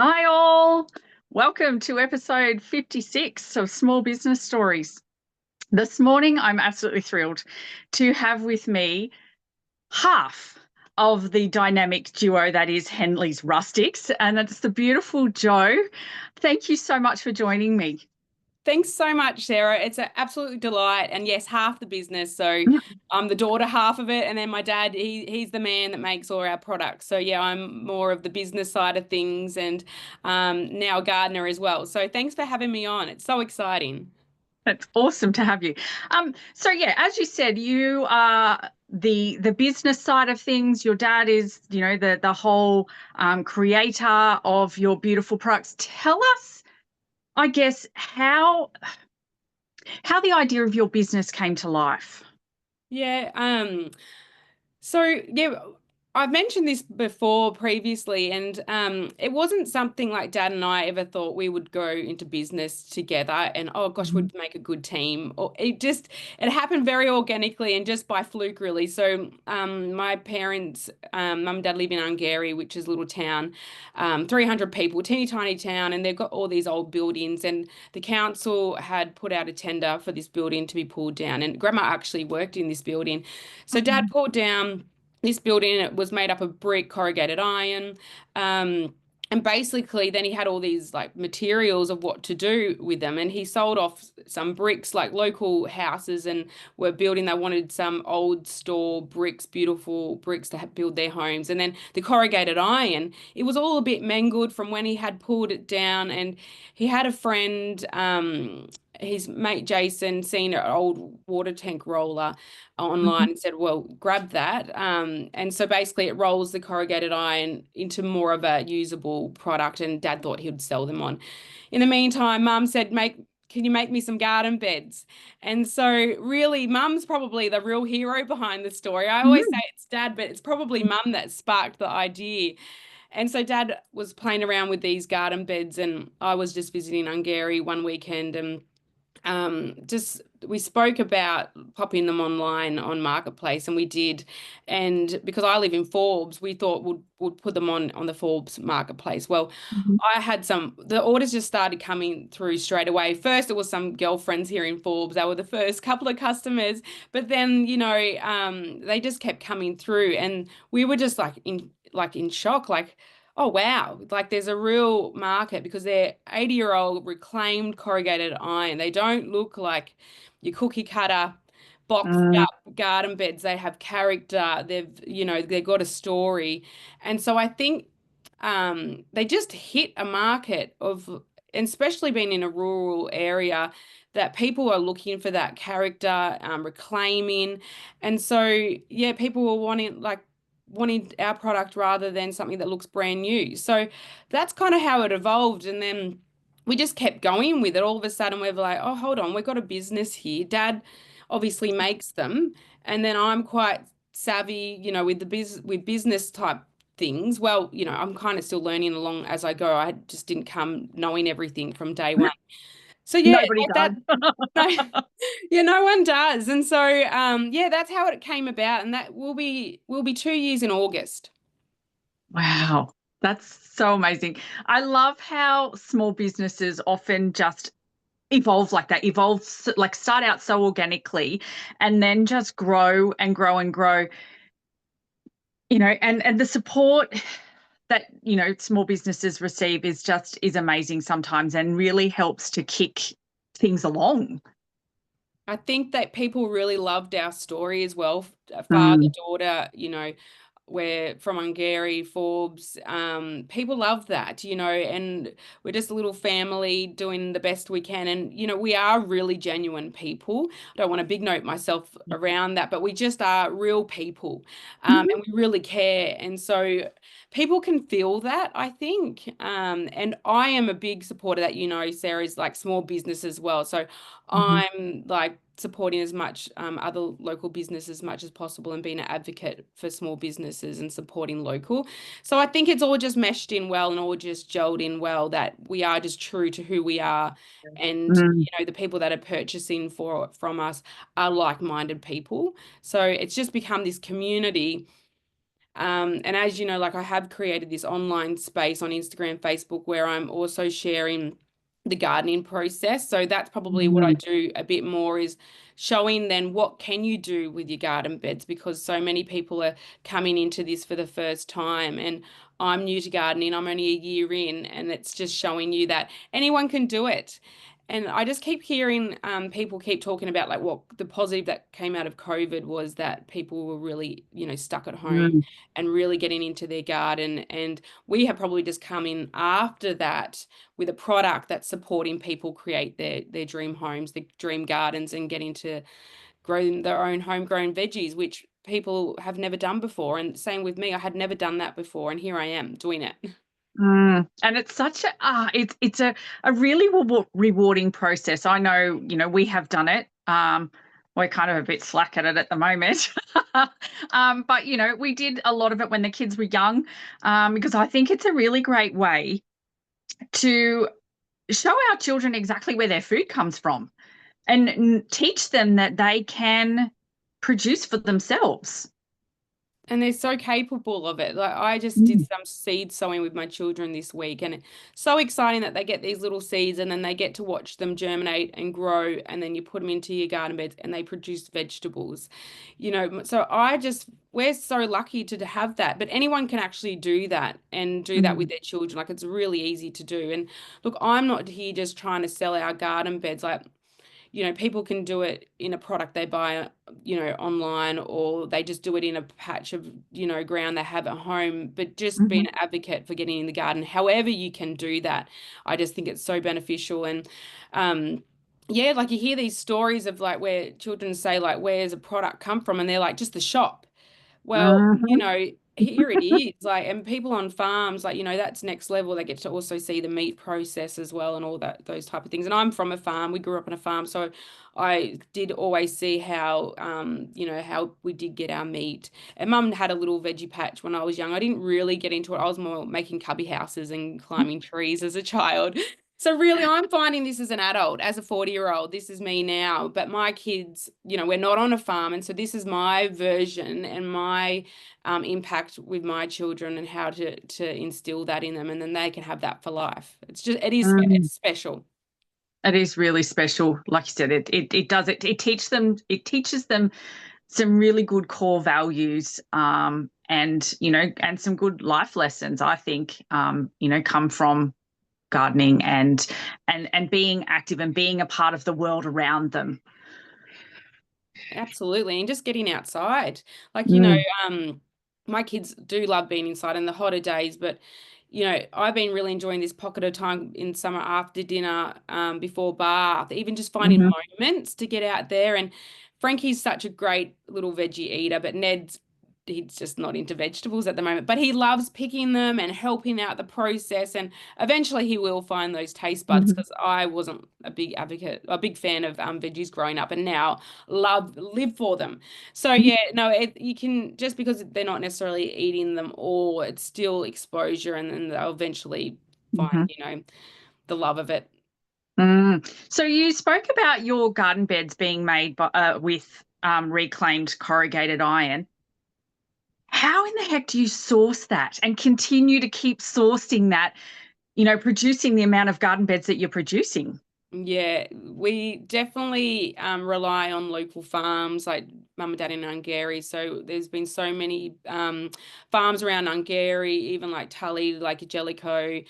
Hi, all. Welcome to episode 56 of Small Business Stories. This morning, I'm absolutely thrilled to have with me half of the dynamic duo that is Henley's Rustics, and that's the beautiful Jo. Thank you so much for joining me. Thanks so much, Sarah. It's an absolute delight. And yes, half the business. So I'm the daughter half of it. And then my dad, he's the man that makes all our products. So yeah, I'm more of the business side of things and now a gardener as well. So thanks for having me on. It's so exciting. It's awesome to have you. So yeah, as you said, you are the business side of things. Your dad is, the whole creator of your beautiful products. Tell us, I guess, how the idea of your business came to life. Yeah. So yeah, I've mentioned this before previously, and it wasn't something like Dad and I ever thought we would go into business together and oh gosh, Mhm. we'd make a good team. Or it happened very organically and just by fluke really. So my parents, mum and dad live in Ungarie, which is a little town, 300 people, teeny tiny town, and they've got all these old buildings, and the council had put out a tender for this building to be pulled down, and Grandma actually worked in this building. So Dad Mhm. pulled down this building. It was made up of brick, corrugated iron. And basically, then he had all these like materials of what to do with them. And he sold off some bricks, like local houses, and were building. They wanted some old store bricks, beautiful bricks to build their homes. And then the corrugated iron, it was all a bit mangled from when he had pulled it down. And he had a friend, his mate Jason, seen an old water tank roller online Mhm. and said, well, grab that. And so basically it rolls the corrugated iron into more of a usable product, and Dad thought he would sell them on. In the meantime, Mum said, can you make me some garden beds? And so really Mum's probably the real hero behind the story. I always say Mhm. it's Dad, but it's probably Mum that sparked the idea. And so Dad was playing around with these garden beds, and I was just visiting Ungarie one weekend, and just we spoke about popping them online on Marketplace, and we did. And because I live in Forbes, we thought would put them on the Forbes Marketplace. Well, Mhm. I had the orders just started coming through straight away. First, it was some girlfriends here in Forbes. They were the first couple of customers, but then, they just kept coming through, and we were just like in shock, like, oh wow, like there's a real market because they're 80-year-old reclaimed corrugated iron. They don't look like your cookie cutter boxed Mm. up garden beds. They have character. They've got a story. And so I think they just hit a market of, and especially being in a rural area, that people are looking for that character, reclaiming. And so, yeah, people were wanting our product rather than something that looks brand new. So that's kind of how it evolved. And then we just kept going with it. All of a sudden, we're like, oh, hold on, we've got a business here. Dad obviously makes them. And then I'm quite savvy, with with business type things. Well, I'm kind of still learning along as I go. I just didn't come knowing everything from day one. So yeah, Nobody like that. does. No, yeah, no one does. And so yeah, that's how it came about. And that will be 2 years in August. Wow, that's so amazing. I love how small businesses often just evolve like that, like start out so organically and then just grow and grow and grow, and the support that, small businesses receive is amazing sometimes and really helps to kick things along. I think that people really loved our story as well. Father, Mm. daughter, we're from Ungarie, Forbes. People love that, and we're just a little family doing the best we can. And, we are really genuine people. I don't want to big note myself around that, but we just are real people. Mhm. And we really care. And so people can feel that, I think. And I am a big supporter that, Sarah's like small business as well. So Mhm. I'm like supporting as much other local business as much as possible and being an advocate for small businesses and supporting local. So I think it's all just meshed in well and all just gelled in well, that we are just true to who we are. And Mm. the people that are purchasing from us are like-minded people. So it's just become this community And as you know, like I have created this online space on Instagram, Facebook, where I'm also sharing the gardening process. So that's probably what I Mm, do a bit more, is showing then what can you do with your garden beds, because so many people are coming into this for the first time. And I'm new to gardening. I'm only a year in, and it's just showing you that anyone can do it. And I just keep hearing people keep talking about like what the positive that came out of COVID was, that people were really, stuck at home mm, and really getting into their garden. And we have probably just come in after that with a product that's supporting people create their dream homes, their dream gardens, and getting to grow their own homegrown veggies, which people have never done before. And same with me, I had never done that before, and here I am doing it. And it's such it's a really rewarding process. I know, we have done it. We're kind of a bit slack at it at the moment. But we did a lot of it when the kids were young, because I think it's a really great way to show our children exactly where their food comes from, and teach them that they can produce for themselves. And they're so capable of it. Like I just did Mm, some seed sowing with my children this week, and it's so exciting that they get these little seeds and then they get to watch them germinate and grow, and then you put them into your garden beds and they produce vegetables. So we're so lucky to have that. But anyone can actually do that and do that with mm, their children. Like it's really easy to do. And look, I'm not here just trying to sell our garden beds. Like people can do it in a product they buy, online, or they just do it in a patch of, ground they have at home. But just being mhm, an advocate for getting in the garden, however you can do that, I just think it's so beneficial. And yeah, like you hear these stories of like where children say like, where's a product come from? And they're like, just the shop. Well, mhm, here it is. Like, and people on farms, like, that's next level. They get to also see the meat process as well and all that, those type of things. And I'm from a farm. We grew up on a farm. So I did always see how, how we did get our meat. And mum had a little veggie patch when I was young. I didn't really get into it. I was more making cubby houses and climbing trees as a child. So really, I'm finding this as an adult, as a 40-year-old. This is me now. But my kids, we're not on a farm. And so this is my version and my impact with my children, and how to instill that in them. And then they can have that for life. mm. It's special. It is really special. Like you said, it does it teaches them some really good core values, and and some good life lessons, I think, come from gardening and being active and being a part of the world around them. Absolutely. And just getting outside. Like, Mm, my kids do love being inside in the hotter days, but I've been really enjoying this pocket of time in summer after dinner, before bath, even just finding mhm, moments to get out there. And Frankie's such a great little veggie eater, but he's just not into vegetables at the moment, but he loves picking them and helping out the process. And eventually he will find those taste buds, mhm, because I wasn't a big fan of veggies growing up, and now live for them. So yeah, no, you can, just because they're not necessarily eating them all, it's still exposure, and then they'll eventually find, mhm, the love of it. So you spoke about your garden beds being made with reclaimed corrugated iron. How in the heck do you source that and continue to keep sourcing that, producing the amount of garden beds that you're producing? Yeah, we definitely rely on local farms like mum and dad in Ungarie. So there's been so many farms around Ungarie, even like Tully, like Jellicoe.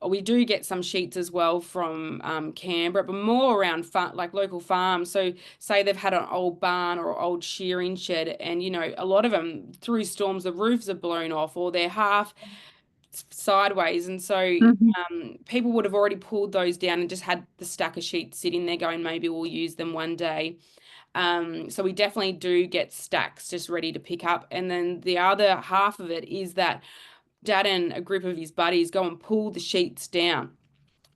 We do get some sheets as well from Canberra, but more around like local farms. So say they've had an old barn or old shearing shed, and a lot of them through storms, the roofs are blown off, or they're half sideways. And so Mhm, people would have already pulled those down and just had the stack of sheets sitting there going, maybe we'll use them one day. So we definitely do get stacks just ready to pick up. And then the other half of it is that dad and a group of his buddies go and pull the sheets down,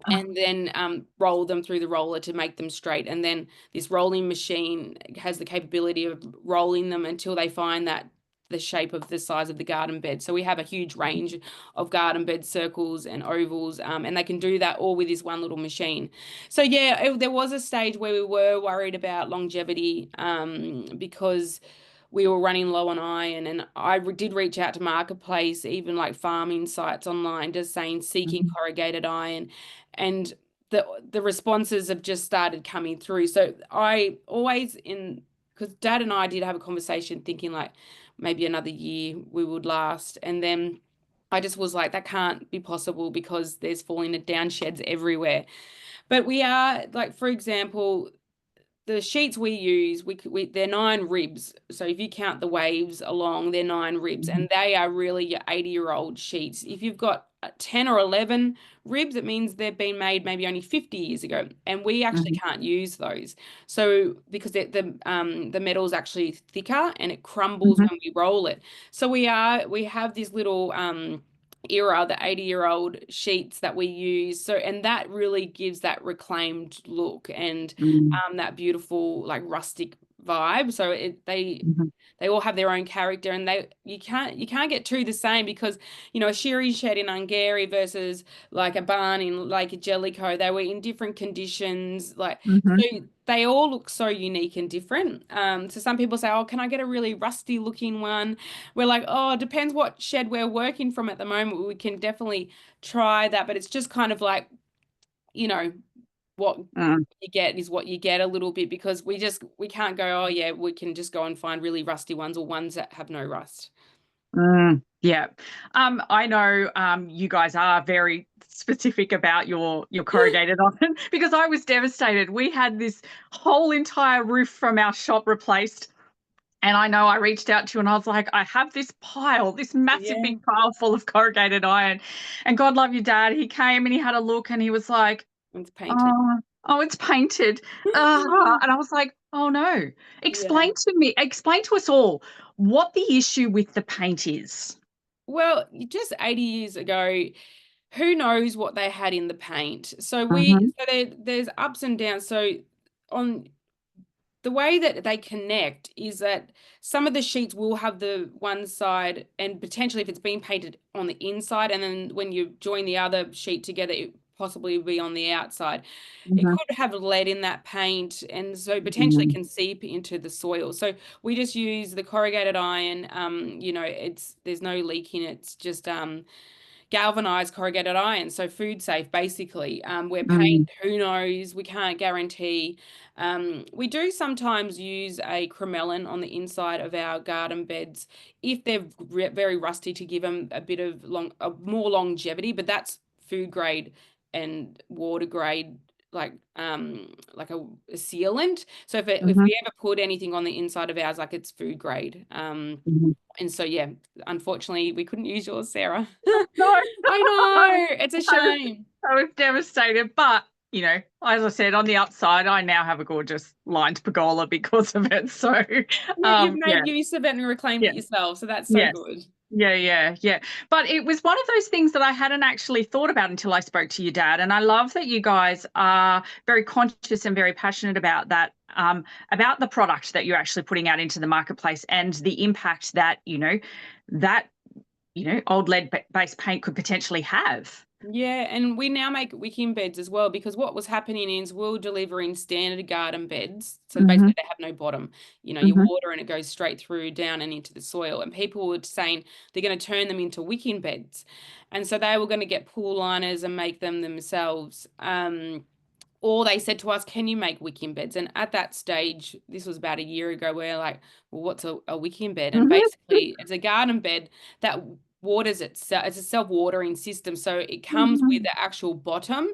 and then roll them through the roller to make them straight. And then this rolling machine has the capability of rolling them until they find that the shape of the size of the garden bed. So we have a huge range of garden bed circles and ovals, and they can do that all with this one little machine. So yeah, there was a stage where we were worried about longevity, because we were running low on iron. And I did reach out to Marketplace, even like farming sites online, just saying seeking Mhm. corrugated iron. And the responses have just started coming through. So I always because Dad and I did have a conversation thinking like maybe another year we would last. And then I just was like, that can't be possible because there's falling down sheds everywhere. But we are like, for example, the sheets we use, they're 9 ribs. So if you count the waves along, they're 9 ribs, and Mhm. they are really your 80-year-old sheets. If you've got 10 or 11 ribs, it means they've been made maybe only 50 years ago, and we actually Mhm. can't use those. So because the metal's actually thicker and it crumbles Mhm. when we roll it. So we have this little era, the 80-year-old sheets that we use. So, and that really gives that reclaimed look and Mhm. that beautiful like rustic vibe. So Mhm. they all have their own character, and they you can't get two the same because a shearing shed in Ungarie versus like a barn in like a Jellicoe, they were in different conditions. Like Mhm. so they all look so unique and different. So some people say, "Oh, can I get a really rusty looking one?" We're like, "Oh, it depends what shed we're working from at the moment. We can definitely try that, but it's just kind of like, you know, what Mhm. you get is what you get a little bit because we can't go, oh yeah, we can just go and find really rusty ones or ones that have no rust." Yeah. I know you guys are very specific about your corrugated iron because I was devastated. We had this whole entire roof from our shop replaced. And I know I reached out to you and I was like, I have this pile, this massive Yeah, big pile full of corrugated iron. And God love your dad. He came and he had a look and he was like, it's painted. oh, oh, it's painted. And I was like, oh no. Yeah. Explain to us all what the issue with the paint is. Well, just 80 years ago, who knows what they had in the paint? Mhm. There's ups and downs. So on the way that they connect is that some of the sheets will have the one side, and potentially if it's been painted on the inside, and then when you join the other sheet together, it possibly will be on the outside. It Mhm. could have lead in that paint, and so potentially Mhm. can seep into the soil. So we just use the corrugated iron. There's no leaking. It's just galvanized corrugated iron, so food safe basically. Where paint, Mhm. who knows, we can't guarantee. We do sometimes use a cremellin on the inside of our garden beds if they're very rusty to give them a bit of more longevity, but that's food grade and water grade, like a sealant. So if Mhm. we ever put anything on the inside of ours, like it's food grade. Mhm. And so, yeah, unfortunately, we couldn't use yours, Sarah. No, I know, it's a I was, shame. I was devastated. But, as I said, on the upside, I now have a gorgeous lined pergola because of it. So, Yeah, you've yeah, made use of it and reclaimed yeah, it yourself, so that's so yes. good. Yeah, yeah, yeah. But it was one of those things that I hadn't actually thought about until I spoke to your dad. And I love that you guys are very conscious and very passionate about that, about the product that you're actually putting out into the marketplace and the impact that, old lead-based paint could potentially have. Yeah, and we now make wicking beds as well because what was happening is we we're delivering standard garden beds. So Hmm. basically they have no bottom. You Hmm. water and it goes straight through down and into the soil. And people were saying they're going to turn them into wicking beds. And so they were going to get pool liners and make them themselves. Or they said to us, can you make wicking beds? And at that stage, this was about a year ago, we're like, well, what's a wicking bed? And Hmm. basically, it's a garden bed that waters itself. It's a self-watering system. So it comes with Hmm. the actual bottom,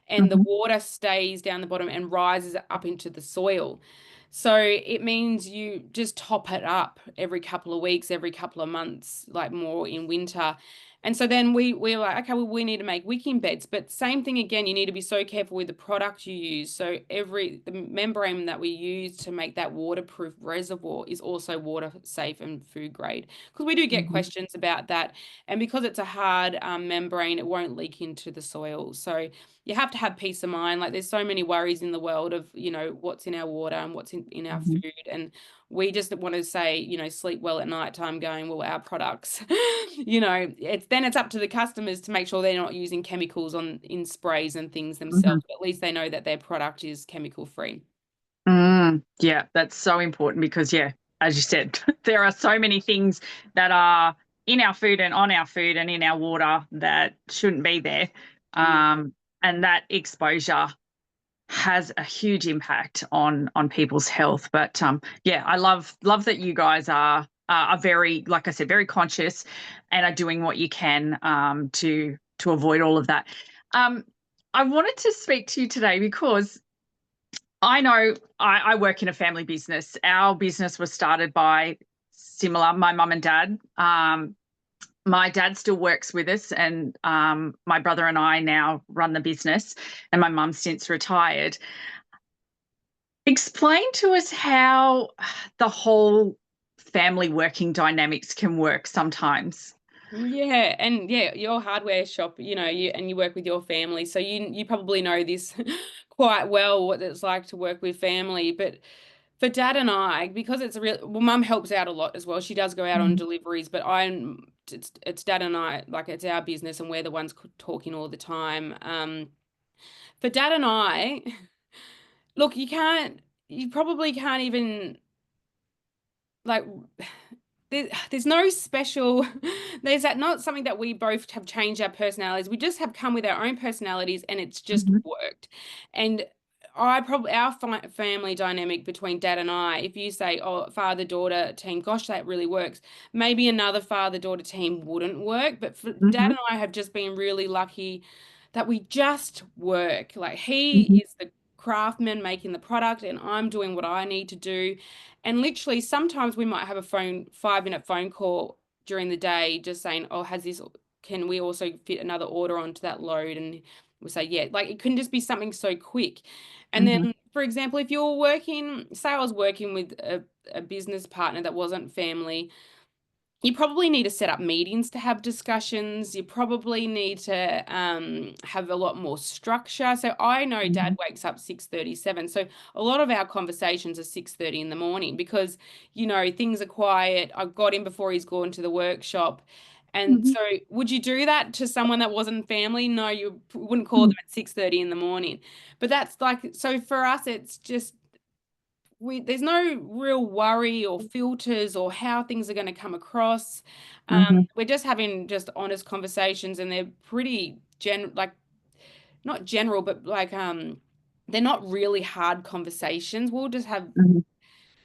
and the Hmm. water stays down the bottom and rises up into the soil. So it means you just top it up every couple of weeks, every couple of months, like more in winter. And so then we were like, okay, well, we need to make wicking beds. But same thing again, you need to be so careful with the product you use. So the membrane that we use to make that waterproof reservoir is also water safe and food grade. Because we do get Hmm. questions about that. And because it's a hard membrane, it won't leak into the soil. So you have to have peace of mind. Like there's so many worries in the world of, what's in our water and what's in our Hmm. food. And we just want to say, sleep well at night time going, well, our products, it's up to the customers to make sure they're not using chemicals in sprays and things Hmm. themselves. But at least they know that their product is chemical free. Yeah, that's so important because, yeah, as you said, there are so many things that are in our food and on our food and in our water that shouldn't be there. And that exposure has a huge impact on people's health. But yeah, I love that you guys are very, like I said, very conscious and are doing what you can to avoid all of that. I wanted to speak to you today because I know I work in a family business. Our business was started by my mum and dad. My dad still works with us, and my brother and I now run the business, and my mum since retired. Explain to us how the whole family working dynamics can work sometimes. Yeah, and yeah, your hardware shop, you work with your family, so you probably know this quite well, what it's like to work with family. But for Dad and I, because Mum helps out a lot as well. She does go out on deliveries, but it's Dad and I, like it's our business, and we're the ones talking all the time. For Dad and I, look, you probably can't even like. There's no special, there's not something that we both have changed our personalities. We just have come with our own personalities and it's just worked. And our family dynamic between Dad and I, if you say, oh, father-daughter team, gosh, that really works. Maybe another father-daughter team wouldn't work. But for Dad and I have just been really lucky that we just work. Like he is the craftsman making the product and I'm doing what I need to do. And literally, sometimes we might have a 5-minute phone call during the day, just saying, "Oh, can we also fit another order onto that load?" And we say, "Yeah." Like it couldn't just be something so quick. And then, for example, if you're working, say I was working with a business partner that wasn't family, you probably need to set up meetings to have discussions. You probably need to have a lot more structure. So I know Dad wakes up 6:37. So a lot of our conversations are 6:30 in the morning because, things are quiet. I've got him before he's gone to the workshop. And so would you do that to someone that wasn't family? No, you wouldn't call them at 6:30 in the morning. But that's so for us, it's just there's no real worry or filters or how things are going to come across. We're just having just honest conversations, and they're pretty not general, but they're not really hard conversations. We'll just have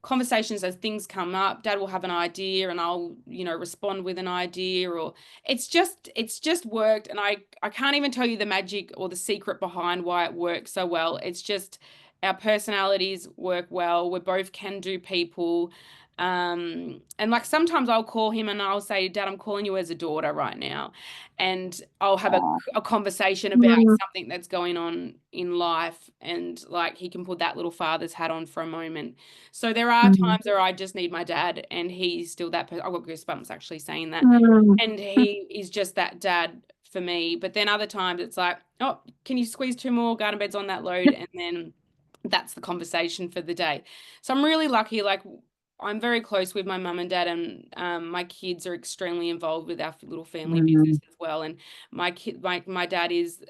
conversations as things come up. Dad will have an idea and I'll, respond with an idea, or it's just worked. And I can't even tell you the magic or the secret behind why it works so well. It's just our personalities work well. We both can do people. And like sometimes I'll call him and I'll say, Dad, I'm calling you as a daughter right now. And I'll have a conversation about something that's going on in life. And like he can put that little father's hat on for a moment. So there are times where I just need my dad and he's still that person. I've got goosebumps actually saying that. And he is just that dad for me. But then other times it's like, oh, can you squeeze 2 more garden beds on that load? And then that's the conversation for the day. So I'm really lucky. Like I'm very close with my mum and dad, and my kids are extremely involved with our little family business as well. And my dad is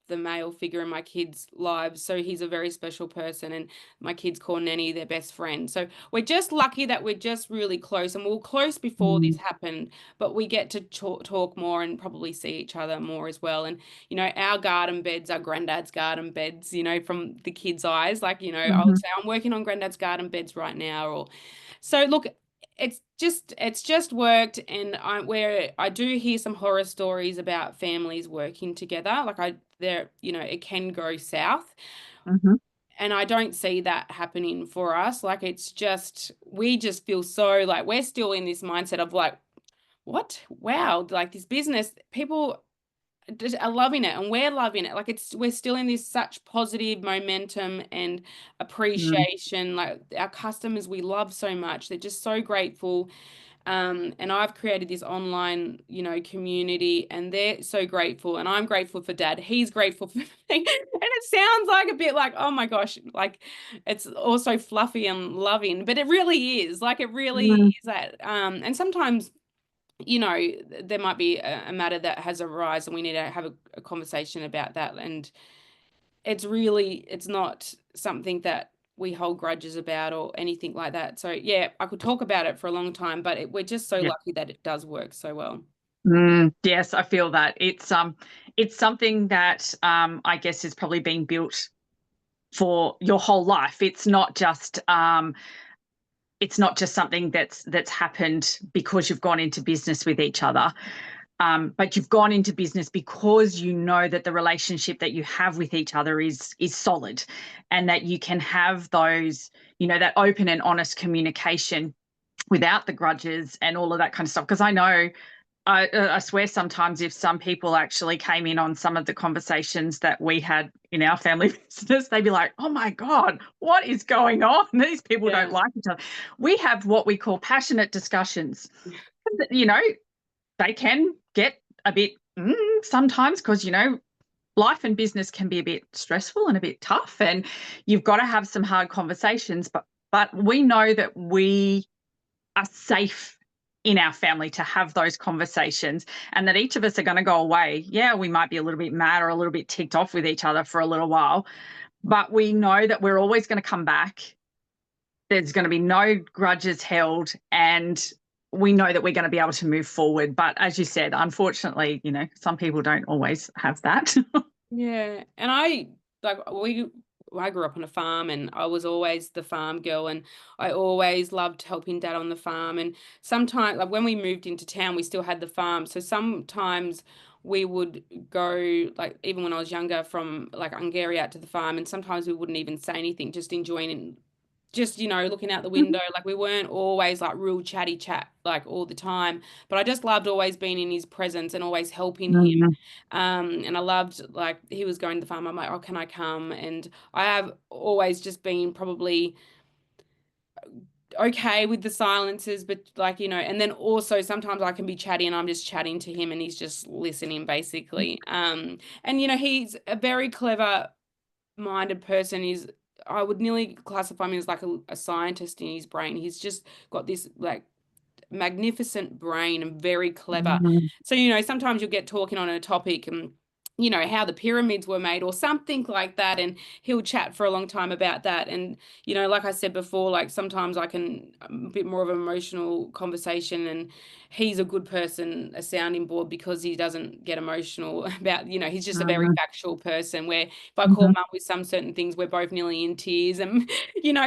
the male figure in my kids' lives, so he's a very special person. And my kids call Nanny their best friend. So we're just lucky that we're just really close, and we were close before this happened, but we get to talk more and probably see each other more as well. And our garden beds are Granddad's garden beds. From the kids' eyes, like I'll say I'm working on Granddad's garden beds right now, or so look, it's just worked. And I do hear some horror stories about families working together. Like it can go south. And I don't see that happening for us. Like we just feel so like we're still in this mindset of like, what? Wow, like this business, people just are loving it and we're loving it. Like we're still in this such positive momentum and appreciation. Like our customers we love so much. They're just so grateful. And I've created this online, community, and they're so grateful. And I'm grateful for Dad. He's grateful for me. And it sounds like a bit like, oh my gosh, like it's also fluffy and loving, but it really is. Like it really is that. And sometimes there might be a matter that has arisen and we need to have a conversation about that. And it's not something that we hold grudges about or anything like that. So yeah, I could talk about it for a long time, but we're just so Yeah. lucky that it does work so well. Yes, I feel that it's something that I guess is probably being built for your whole life. It's not just something that's happened because you've gone into business with each other. But you've gone into business because you know that the relationship that you have with each other is solid, and that you can have those, that open and honest communication without the grudges and all of that kind of stuff. Because I know, I swear sometimes if some people actually came in on some of the conversations that we had in our family business, they'd be like, oh my God, what is going on? These people don't Yeah. like each other. We have what we call passionate discussions. You know, they can get a bit sometimes because, life and business can be a bit stressful and a bit tough, and you've got to have some hard conversations. But we know that we are safe in our family to have those conversations, and that each of us are going to go away. Yeah, we might be a little bit mad or a little bit ticked off with each other for a little while, but we know that we're always going to come back. There's going to be no grudges held, and we know that we're going to be able to move forward. But as you said, unfortunately, some people don't always have that. Yeah. And I grew up on a farm and I was always the farm girl, and I always loved helping dad on the farm. And sometimes, like when we moved into town, we still had the farm. So sometimes we would go, like even when I was younger, from like Ungarie out to the farm, and sometimes we wouldn't even say anything, just enjoying, just looking out the window. Like we weren't always like real chatty chat like all the time, but I just loved always being in his presence and always helping him. Mhm. And I loved, like, he was going to the farm, I'm like, oh, can I come? And I have always just been probably okay with the silences, but like, and then also sometimes I can be chatty and I'm just chatting to him and he's just listening basically. And he's a very clever minded person. I would nearly classify him as like a scientist in his brain. He's just got this like magnificent brain and very clever. Mhm. So, sometimes you'll get talking on a topic and how the pyramids were made or something like that, and he'll chat for a long time about that. And like I said before, like sometimes I can a bit more of an emotional conversation, and he's a good person, a sounding board, because he doesn't get emotional about, he's just a very Mhm. factual person, where if I call Mhm. mum with some certain things, we're both nearly in tears, and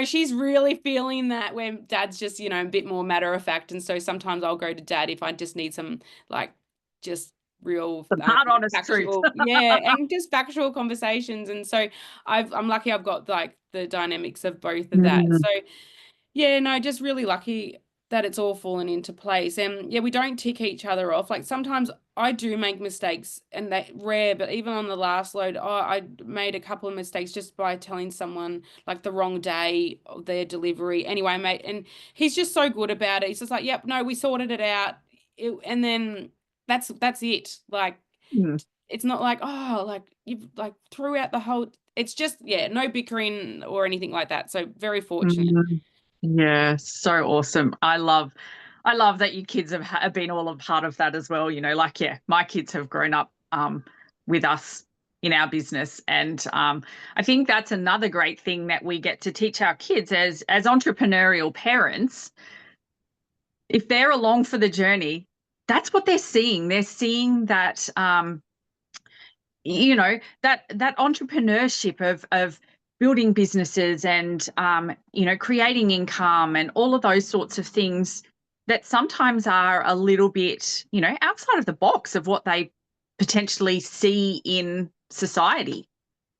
she's really feeling that, where dad's just a bit more matter of fact. And so sometimes I'll go to dad if I just need some, like, just real The hard, honest truth. factual, yeah, and just factual conversations. And so I'm lucky I've got like the dynamics of both of that. Mhm. So yeah, no, just really lucky that it's all fallen into place. And yeah, we don't tick each other off. Like sometimes I do make mistakes, and that rare, but even on the last load, I made a couple of mistakes just by telling someone like the wrong day of their delivery. Anyway, mate, and he's just so good about it. He's just like, yep, no, we sorted it out. And then that's it. Like Mm. it's not like, oh, like you've like throughout the whole, it's just, yeah, no bickering or anything like that. So very fortunate. Mhm. Yeah, so awesome. I love that your kids have been all a part of that as well. Like, yeah, my kids have grown up with us in our business, and I think that's another great thing that we get to teach our kids as entrepreneurial parents. If they're along for the journey, that's what they're seeing. They're seeing that that entrepreneurship of building businesses and creating income and all of those sorts of things that sometimes are a little bit outside of the box of what they potentially see in society.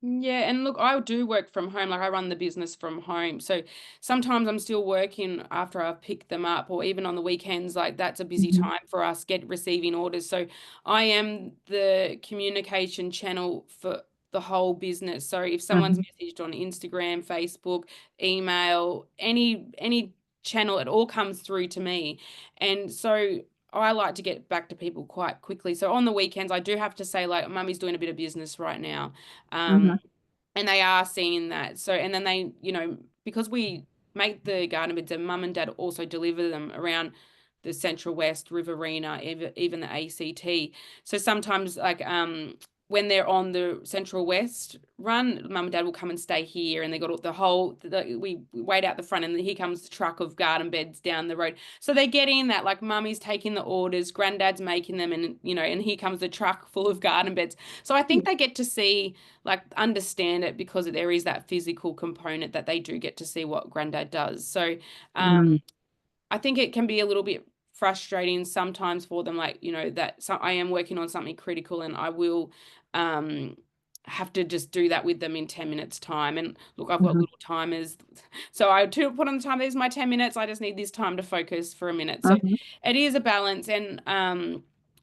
Yeah, and look, I do work from home. Like I run the business from home. So sometimes I'm still working after I've picked them up, or even on the weekends, like that's a busy Mhm. time for us get receiving orders. So I am the communication channel for the whole business. So if someone's Mhm. messaged on Instagram, Facebook, email, any channel, it all comes through to me. And so I like to get back to people quite quickly. So on the weekends, I do have to say, like, mummy's doing a bit of business right now. Um, Mhm. and they are seeing that. So, and then they, because we make the garden beds and mum and dad also deliver them around the Central West, Riverina, even the ACT. So sometimes like when they're on the Central West run, mum and dad will come and stay here, and they got we wait out the front, and here comes the truck of garden beds down the road. So they get in that, like, mummy's taking the orders, granddad's making them, and and here comes the truck full of garden beds. So I think they get to see, like, understand it, because there is that physical component that they do get to see what granddad does. So Mm. I think it can be a little bit frustrating sometimes for them, like, that I am working on something critical, and I will have to just do that with them in 10 minutes time. And look, I've got Mhm. little timers. So I do put on the time, there's my 10 minutes. I just need this time to focus for a minute. So Mhm. it is a balance. And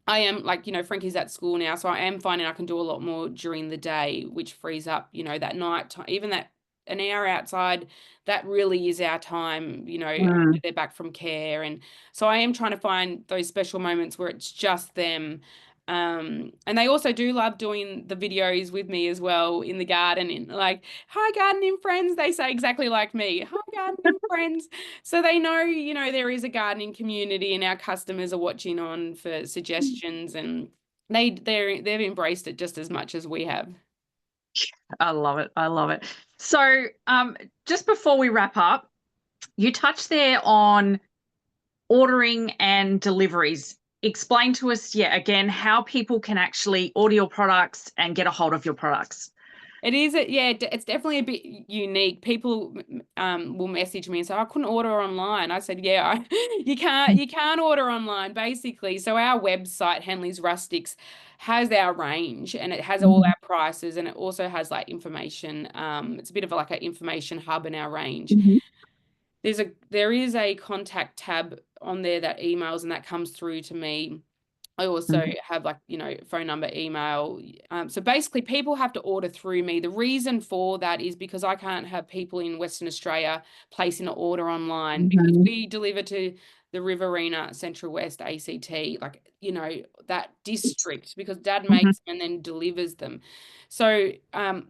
I am, like, Frankie's at school now, so I am finding I can do a lot more during the day, which frees up, that night time, even that an hour outside, that really is our time, after Mm. they're back from care. And so I am trying to find those special moments where it's just them. And they also do love doing the videos with me as well in the garden, in like, "Hi, gardening friends." They say exactly like me, "Hi, gardening friends." So they know, there is a gardening community, and our customers are watching on for suggestions, and they've embraced it just as much as we have. I love it. I love it. So, just before we wrap up, you touched there on ordering and deliveries. Explain to us, yeah, again, how people can actually order your products and get a hold of your products. It is, yeah, it's definitely a bit unique. People will message me and say, "I couldn't order online." I said, "Yeah, you can't order online, basically." So our website, Henley's Rustics, has our range, and it has all Mhm. our prices, and it also has, like, information. It's a bit of like an information hub in our range. Mhm. There is a contact tab on there that emails, and that comes through to me. I also Mhm. have, like, phone number, email. So basically people have to order through me. The reason for that is because I can't have people in Western Australia placing an order online, because Mhm. we deliver to the Riverina, Central West, ACT, like, that district, because dad Mhm. makes them and then delivers them. So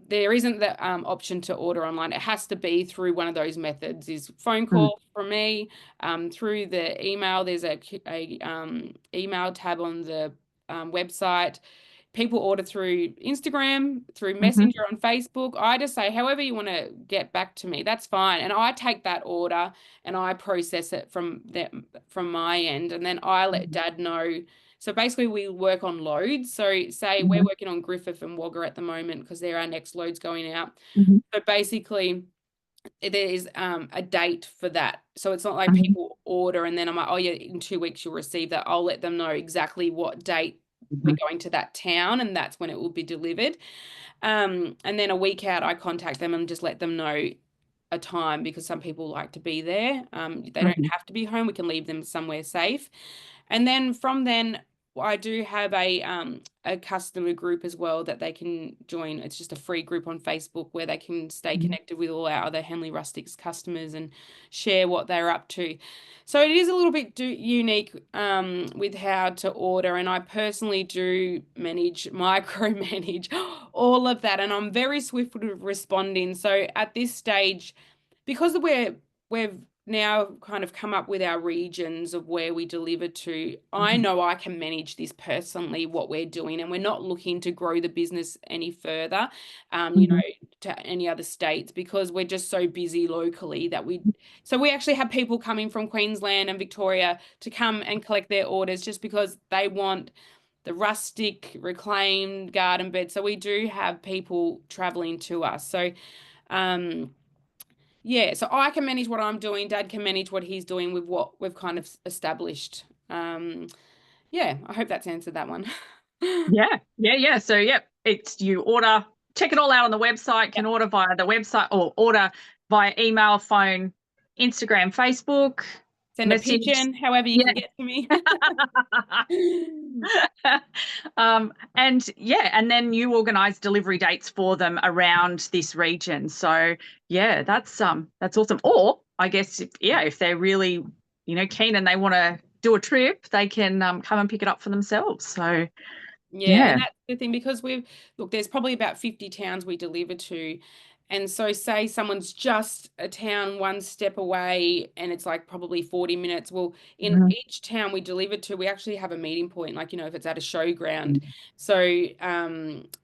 there isn't the option to order online. It has to be through one of those methods, is phone Mhm. call from me, through the email. There's a email tab on the website. People order through Instagram, through Mhm. Messenger on Facebook. I just say, however you want to get back to me, that's fine. And I take that order and I process it from my end, and then I let Mhm. dad know. So basically we work on loads. So say we're Mhm. working on Griffith and Wagga at the moment, because they're our next loads going out. Mhm. So basically there is a date for that. So it's not like Mhm. people order and then I'm like, "Oh yeah, in 2 weeks you'll receive that." I'll let them know exactly what date we're Mhm. going to that town, and that's when it will be delivered. And then a week out, I contact them and just let them know a time, because some people like to be there. They don't Mhm. have to be home. We can leave them somewhere safe. And then from then, I do have a customer group as well that they can join. It's just a free group on Facebook where they can stay Mhm. connected with all our other Henley Rustics customers and share what they're up to. So it is a little bit unique with how to order, and I personally do micromanage all of that, and I'm very swift with responding. So at this stage, because we've now kind of come up with our regions of where we deliver to, I Mhm. know I can manage this personally, what we're doing, and we're not looking to grow the business any further, Mhm. to any other states, because we're just so busy locally that so we actually have people coming from Queensland and Victoria to come and collect their orders, just because they want the rustic reclaimed garden bed. So we do have people traveling to us. So, yeah, so I can manage what I'm doing. Dad can manage what he's doing with what we've kind of established. Yeah, I hope that's answered that one. Yeah, yeah, yeah. So, yeah, it's you order, check it all out on the website, Yeah, can order via the website or order via email, phone, Instagram, Facebook, send a message. pigeon, however you Yeah. can get to me. And yeah, and then you organize delivery dates for them around this region. So yeah, that's awesome. Or I guess if they're really, keen and they want to do a trip, they can come and pick it up for themselves. So Yeah, and yeah. that's the thing, because there's probably about 50 towns we deliver to, And so say someone's just a town one step away and it's like probably 40 minutes. Well, in Mhm. each town we deliver to, we actually have a meeting point, like, if it's at a showground. So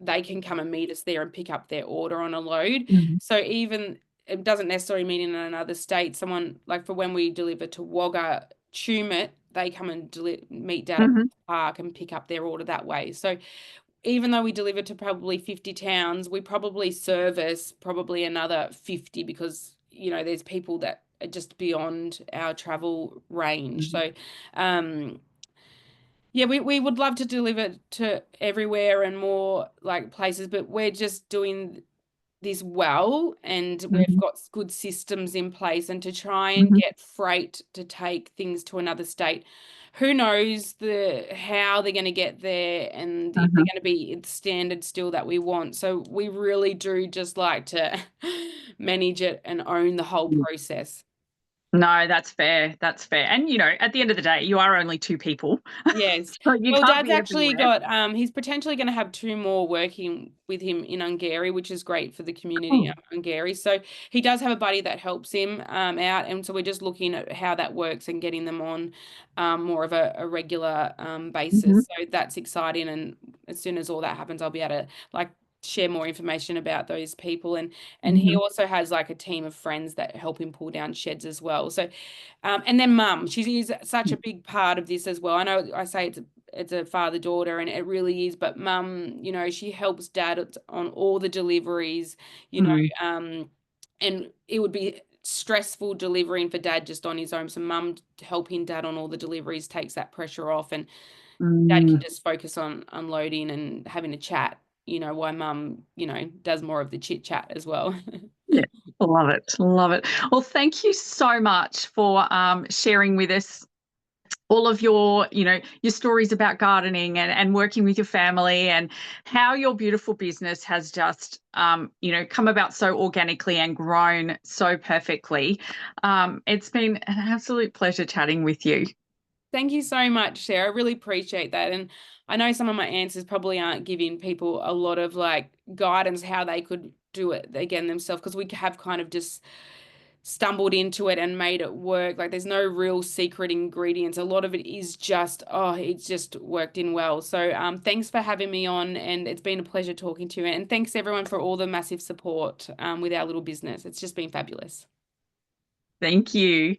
they can come and meet us there and pick up their order on a load. Mhm. So even it doesn't necessarily mean in another state, someone like for when we deliver to Wagga, Tumut, they come and meet Dad at the Mhm. park and pick up their order that way. So even though we deliver to probably 50 towns, we probably service probably another 50 because, there's people that are just beyond our travel range. Mhm. So, yeah, we would love to deliver to everywhere and more like places, but we're just doing this well, and we've Mhm. got good systems in place, and to try and Mhm. get freight to take things to another state, who knows how they're going to get there and if they're Mhm. going to be the standard still that we want. So we really do just like to manage it and own the whole process. No, that's fair. That's fair. And, at the end of the day, you are only two people. Yes. So you Well, can't Dad's be actually everywhere. got he's potentially going to have two more working with him in Ungarie, which is great for the community Oh. of Ungarie. So he does have a buddy that helps him out, and so we're just looking at how that works and getting them on more of a regular Mhm. basis. So that's exciting, and as soon as all that happens, I'll be able to like share more information about those people, and he Mhm. also has like a team of friends that help him pull down sheds as well. So and then mum, she is such a big part of this as well. I know I say it's a father-daughter and it really is, but mum, she helps dad on all the deliveries, Mhm. and it would be stressful delivering for dad just on his own. So mum helping dad on all the deliveries takes that pressure off, and dad can Mm. just focus on unloading and having a chat, while mum, does more of the chit chat as well. Yeah, love it. Love it. Well, thank you so much for sharing with us all of your stories about gardening and working with your family, and how your beautiful business has just come about so organically and grown so perfectly. It's been an absolute pleasure chatting with you. Thank you so much, Sarah. I really appreciate that. And I know some of my answers probably aren't giving people a lot of like guidance how they could do it again themselves, because we have kind of just stumbled into it and made it work. Like there's no real secret ingredients. A lot of it is just, oh, it's just worked in well. So thanks for having me on, and it's been a pleasure talking to you. And thanks everyone for all the massive support with our little business. It's just been fabulous. Thank you.